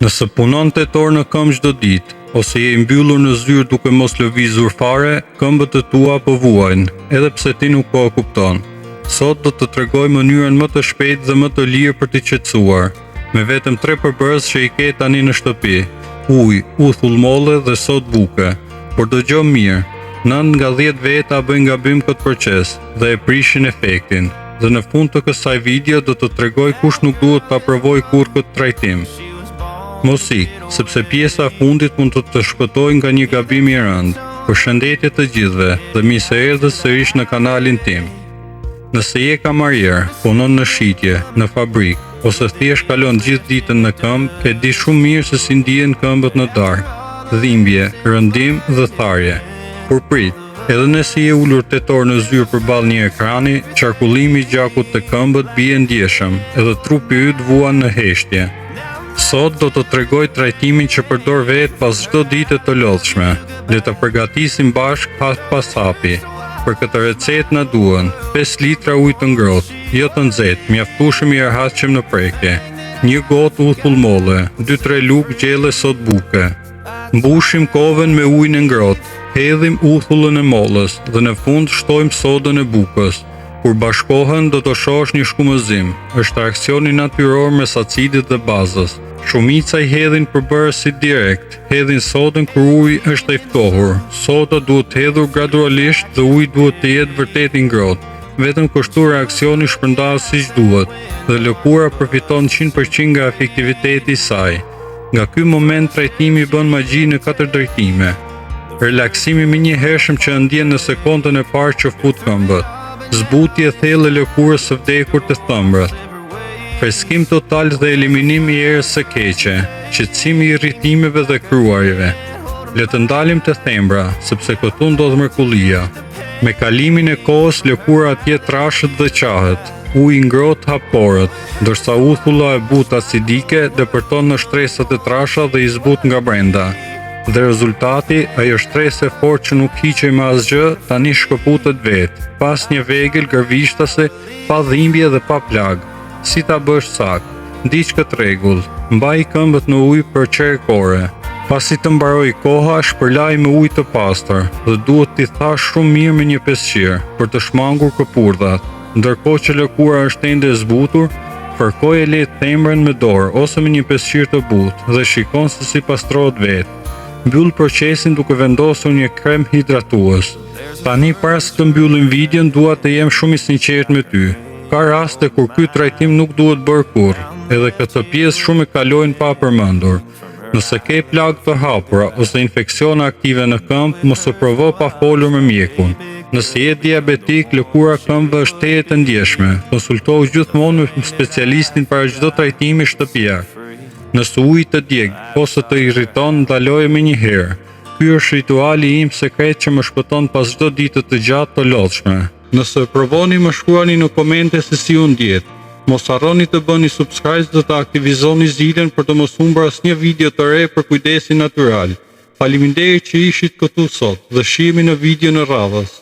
Nëse punon tetor në këmbë çdo ditë, ose je i mbyllur në zyrë duke mos lëvizur fare, këmbët e tua po vuajnë, edhe pse ti nuk po e kupton. Sot do të tregoj mënyrën më të shpejtë dhe më të lirë për t'i qetësuar, me vetëm 3 përbërës që i ke tani në shtëpi: ujë, uthull molle dhe sot buke. Por dëgjoj mirë, 9 nga 10 veta bëjnë gabim këtë proces dhe e prishin efektin. Dhe në fund të kësaj video do të tregoj kush nuk duhet ta provojë kurrë këtë trajtim. Mos ik, sepse pjesa e fundit mund të të shpëtojë nga një gabim i rëndë. Përshëndetje të gjithëve dhe mirë se erdhët sërish në kanalin tim. Nëse je kamarier, punon në shitje, në fabrikë, ose thjesht kalon gjithë ditën në këmbë, e di shumë mirë se si ndihen këmbët në darkë, dhimbje, rëndim dhe tharje. Por prit, edhe nëse je ulur tetor në zyrë përballë një ekrani, qarkullimi i gjakut të këmbët bie ndjeshëm, edhe trupi yt vuan në heshtje. Sot do të tregoj trajtimin që përdor vetë pas çdo dite të lodhshme. Le të përgatisim bashkë hap pas hapi. Për këtë recetë na duhen 5 litra ujë të ngrohtë, jo të nxehtë, mjaftueshëm i arhatshëm në prekje, 1 gotë uthull molle, 2-3 lugë gjelle sot buke. Mbushim kovën me ujin e ngrohtë, hedhim uthullën e mollës dhe në fund shtojmë sodën e bukës. Kur bashkohen do të shohësh një shkumëzim. Është reaksioni natyror mes acidit dhe bazës. Shumica i hedhin përbërësit direkt, hedhin sodën kur uji është i ftohur. Soda duhet hedhur gradualisht dhe uji duhet të jetë vërtet i ngrohtë. Vetëm kështu reaksioni shpërndahet siç duhet dhe lëkura përfiton 100% nga efektiviteti i saj. Nga ky moment trajtimi bën magji në 4 drejtime. Relaksimi menjëhershëm që ndjen në sekondën e parë që fut këmbët. Zbutje thellë e lëkurës së vdekur të thëmbrat. Freskim total dhe eliminim i erës së keqe, qetësim i irritimeve dhe kruajve. Le të ndalim të thembra, sepse këtu ndodh mrekullia. Me kalimin e kohës lëkura atje trashët dhe qahet. Uji i ngrohtë hap porët, ndërsa uthulla e butë acidike depërton në shtresat e trasha dhe i zbut nga brenda. Dhe rezultati, ajo shtresë e fortë që nuk hiqej me asgjë, tani shkëputet vetë, pas një vegël gërvishtase, pa dhimbje dhe pa plagë. Si ta bësh saktë? Ndiq këtë rregull, mbaj këmbët në ujë për çerek ore. Pasi të mbaroj koha, shpërlaj me ujë të pastër dhe duhet t'i thash shumë mirë me një peshqir për të shmangur këpurdhat. Ndërkohë që lëkura është ende e zbutur, fërkoje lehtë thembrën me dorë ose me një peshqir të butë dhe shikon se si pastrohet vetë. Mbyll procesin duke vendosur një krem hidratues. Tani para se të mbyllim videon, dua të jem shumë i sinqert me ty. Ka raste kur ky trajtim nuk duhet bërë kurrë, edhe këtë pjesë shumë e kalojnë pa përmendur. Nëse ke plagë të hapura ose infeksione aktive në këmbë, mos e provo pa folur me mjekun. Nëse je diabetik, lëkura këmbëve është tejet e ndjeshme. Konsultohu gjithmonë me specialistin para çdo trajtimi shtëpiak. Nëse uji të djeg ose të irriton, ndaloje menjëherë. Ky është rituali im sekret që më shpëton pas çdo dite të gjatë të lodhshme. Nëse provoni, më shkruani në komente se si u ndjet. Mos harroni të bëni subscribe dhe të aktivizoni zilën për të mos humbur asnjë video të re për kujdesin natyral. Faleminderit që ishit këtu sot dhe shihemi në video në radhës.